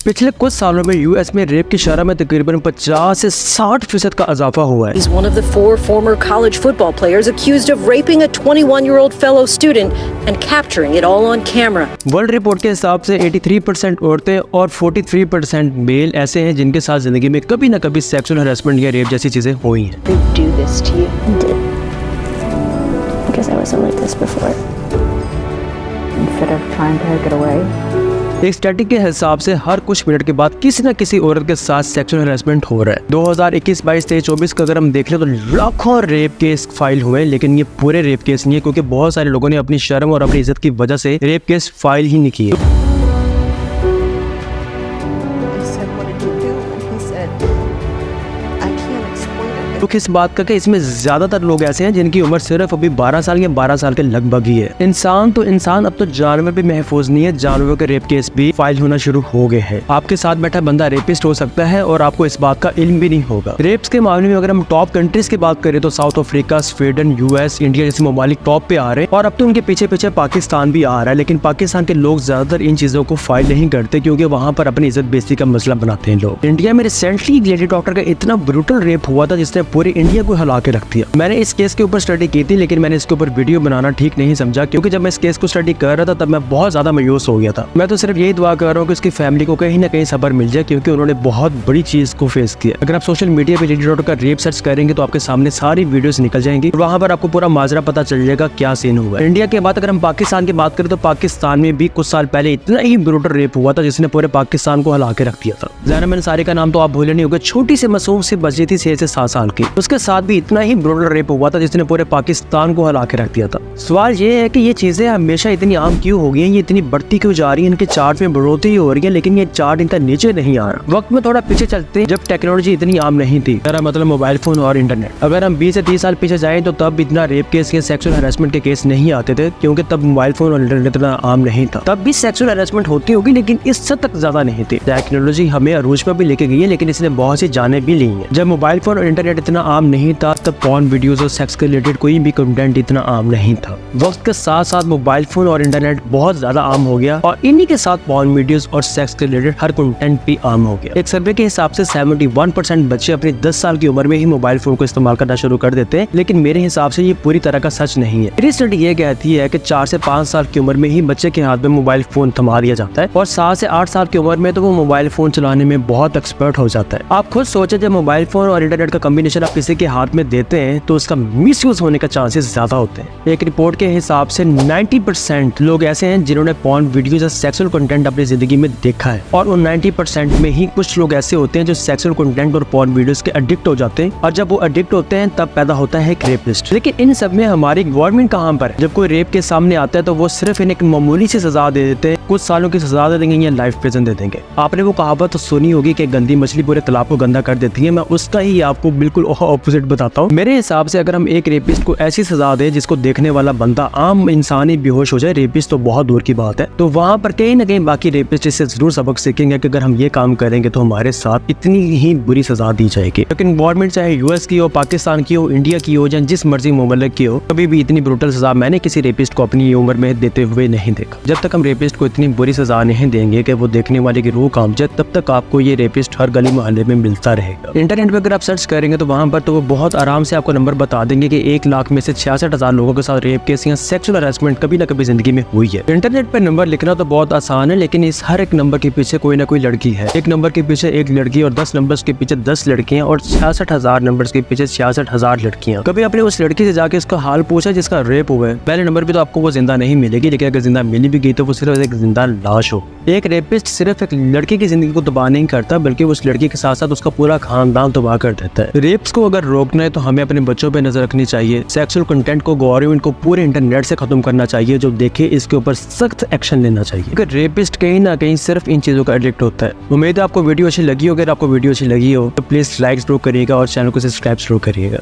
पिछले कुछ सालों में यूएस में रेप की शरह में तकरीबन 50 से 60% का इजाफा हुआ है। He's one of the 4 former college football players accused of raping a 21-year-old fellow student and capturing it all on camera. World report के हिसाब से 83% औरतें और 43% मेल ऐसे हैं जिनके साथ जिंदगी में कभी न कभी सेक्सुअल हरासमेंट या रेप जैसी चीजें हुई हैं। They do this to you. I did. Because I wasn't like this before. Instead of trying to get away. एक स्टडी के हिसाब से हर कुछ मिनट के बाद किसी न किसी औरत के साथ सेक्सुअल हरासमेंट हो रहा है। 2021, 22, 23, 24 का अगर हम देख लें तो लाखों रेप केस फाइल हुए, लेकिन ये पूरे रेप केस नहीं है क्योंकि बहुत सारे लोगों ने अपनी शर्म और अपनी इज्जत की वजह से रेप केस फाइल ही नहीं किए। दुख इस बात का कि इसमें ज्यादातर लोग ऐसे हैं जिनकी उम्र सिर्फ अभी 12 साल या 12 साल के लगभग ही है। इंसान तो इंसान, अब तो जानवर भी महफूज नहीं है, जानवरों के रेप केस भी फाइल होना शुरू हो गए हैं। आपके साथ बैठा बंदा रेपिस्ट हो सकता है और आपको इस बात का इल्म भी नहीं होगा। रेप्स के मामले में अगर हम टॉप कंट्रीज की बात करें तो south Africa, Sweden, US, India जैसे ममालिक टॉप पे आ रहे हैं और अब तो उनके पीछे पीछे पाकिस्तान भी आ रहा है। लेकिन पाकिस्तान के लोग ज्यादातर इन चीजों को फाइल नहीं करते क्योंकि वहाँ पर अपनी इज्जत बेइज्जती का मसला बनाते हैं लोग। इंडिया में रिसेंटली एक लेडी डॉक्टर का इतना ब्रूटल रेप हुआ था जिसने पूरे इंडिया को हिला के रख दिया। मैंने इस केस के ऊपर स्टडी की थी, लेकिन मैंने इसके ऊपर वीडियो बनाना ठीक नहीं समझा क्योंकि जब मैं इस केस को स्टडी कर रहा था तब मैं बहुत ज्यादा मायूस हो गया था। मैं तो सिर्फ यही दुआ कर रहा हूँ कि उसकी फैमिली को कहीं ना कहीं सब्र मिल जाए क्योंकि उन्होंने बहुत बड़ी चीज को फेस किया। अगर आप सोशल मीडिया पे लेडी डॉक्टर का रेप सर्च करेंगे तो आपके सामने सारी वीडियोस निकल जाएंगी, वहाँ पर आपको पूरा माजरा पता चल जाएगा क्या सीन हुआ। इंडिया के बाद अगर हम पाकिस्तान की बात करें तो पाकिस्तान में भी कुछ साल पहले इतना ही ब्रूटल रेप हुआ था जिसने पूरे पाकिस्तान को हिला के रख दिया था। ज़ैनब अंसारी का नाम तो आप भूले नहीं होगा, छोटी सी मासूम सी बच्ची थी 6 से 7 साल की, उसके साथ भी इतना ही ब्रूटल रेप हुआ था जिसने पूरे पाकिस्तान को हिला के रख दिया था। सवाल ये है कि ये चीजें हमेशा इतनी आम क्यों हो गई हैं, ये इतनी बढ़ती क्यों जा रही है, इनके चार्ट में बढ़ोतरी ही हो रही है लेकिन ये चार्ट इनका नीचे नहीं आ रहा। वक्त में थोड़ा पीछे चलते हैं जब टेक्नोलॉजी इतनी आम नहीं थी, मेरा मतलब मोबाइल फोन और इंटरनेट। अगर हम 20 से 30 साल पीछे जाएं तो तब इतना रेप केस या सेक्सुअल हरासमेंट के केस नहीं आते थे क्योंकि तब मोबाइल फोन और इंटरनेट इतना आम नहीं था। तब भी सेक्सुअल हरासमेंट होती होगी लेकिन इस हद तक ज्यादा नहीं थी। टेक्नोलॉजी हमें अरूज पर भी लेके गई है लेकिन इसने बहुत सी जाने भी ली है। जब मोबाइल फोन और इंटरनेट इतना आम नहीं था तब पॉर्न वीडियोस और सेक्स के रिलेटेड कोई भी कंटेंट इतना आम नहीं था। वक्त के साथ साथ मोबाइल फोन और इंटरनेट बहुत ज्यादा आम हो गया और इन्हीं के साथ पॉर्न वीडियोस और सेक्स के रिलेटेड हर कंटेंट भी आम हो गया। एक सर्वे के हिसाब से 71% बच्चे अपनी 10 साल की उम्र में ही मोबाइल फोन को इस्तेमाल करना शुरू कर देते हैं, लेकिन मेरे हिसाब से ये पूरी तरह का सच नहीं है। मेरी स्टडी ये कहती है कि 4 से 5 साल की उम्र में ही बच्चे के हाथ में मोबाइल फोन थमा दिया जाता है और 7 से 8 साल की उम्र में तो वो मोबाइल फोन चलाने में बहुत एक्सपर्ट हो जाता है। आप खुद सोचे जब मोबाइल फोन और इंटरनेट का कॉम्बिनेशन आप किसी के हाथ में देते हैं तो उसका मिसयूज होने का चांसेस ज्यादा होते हैं। एक रिपोर्ट के हिसाब से 90% लोग ऐसे हैं जिन्होंने पॉर्न वीडियोस या सेक्सुअल कंटेंट अपनी जिंदगी में देखा है और उन 90% में ही कुछ लोग ऐसे होते हैं जो सेक्सुअल कंटेंट और पॉर्न वीडियोस के एडिक्ट हो जाते हैं और जब वो एडिक्ट होते हैं तब पैदा होता है एक रेपिस्ट। लेकिन इन सब में हमारी गवर्नमेंट कहाँ पर है? जब कोई रेप के सामने आता है तो वो सिर्फ इन्हें एक मामूली सी सजा दे देते हैं, कुछ सालों की सजा दे देंगे या लाइफ प्रिजन दे देंगे। आपने वो कहावत तो सुनी होगी कि गंदी मछली पूरे तालाब को गंदा कर देती है। मैं उसका ही आपको बिल्कुल ऑपोजिट बताता हूँ। मेरे हिसाब से अगर हम एक रेपिस्ट को ऐसी सजा दे जिसको देखने वाला बंदा आम इंसान ही बेहोश हो जाए, रेपिस्ट तो बहुत दूर की बात है, तो वहाँ पर कहीं ना कहीं बाकी रेपिस्ट इससे जरूर सबक सीखेंगे कि अगर हम ये काम करेंगे तो हमारे साथ इतनी ही बुरी सजा दी जाएगी। लेकिन गवर्नमेंट चाहे यूएस की हो, पाकिस्तान की हो, इंडिया की हो या जिस मर्जी मुमल्लिक की हो, कभी भी इतनी ब्रूटल सजा मैंने किसी रेपिस्ट को अपनी उम्र में देते हुए नहीं देखा। जब तक हम रेपिस्ट को इतनी बुरी सजा नहीं देंगे कि वो देखने वाले की रूह कांप जाए, तब तक आपको ये रेपिस्ट हर गली मोहल्ले में मिलता रहेगा। इंटरनेट पे अगर आप सर्च करेंगे तो वहाँ पर तो वो बहुत आराम से आपको नंबर बता देंगे कि 1 लाख में से 66,000 लोगों के साथ रेप केस या सेक्सुअल हरासमेंट कभी ना कभी जिंदगी में हुई है। इंटरनेट पे नंबर लिखना तो बहुत आसान है लेकिन इस हर एक नंबर के पीछे कोई ना कोई लड़की है। एक नंबर के पीछे एक लड़की और 10 नंबर्स के पीछे 10 लड़कियां और 66,000 नंबर्स के पीछे 66,000 लड़कियां। कभी आपने उस लड़की से जाके उसका हाल पूछा जिसका रेप हुआ है? पहले नंबर पे तो आपको वो जिंदा नहीं मिलेगी, लेकिन अगर जिंदा मिली भी गई तो वो सिर्फ एक जिंदा लाश हो। एक रेपिस्ट सिर्फ एक लड़की की जिंदगी को तबाह नहीं करता बल्कि उस लड़की के साथ साथ उसका पूरा खानदान तबाह कर देता है। रेप्स को अगर रोकना है तो हमें अपने बच्चों पे नजर रखनी चाहिए। सेक्सुअल कंटेंट को गवर्नमेंट को पूरे इंटरनेट से खत्म करना चाहिए। जो देखे इसके ऊपर सख्त एक्शन लेना चाहिए क्योंकि रेपिस्ट कहीं ना कहीं सिर्फ इन चीजों का एडिक्ट होता है। उम्मीद है आपको वीडियो अच्छी लगी हो। अगर आपको वीडियो अच्छी लगी हो तो प्लीज लाइक जरूर करिएगा और चैनल को सब्सक्राइब जरूर करिएगा।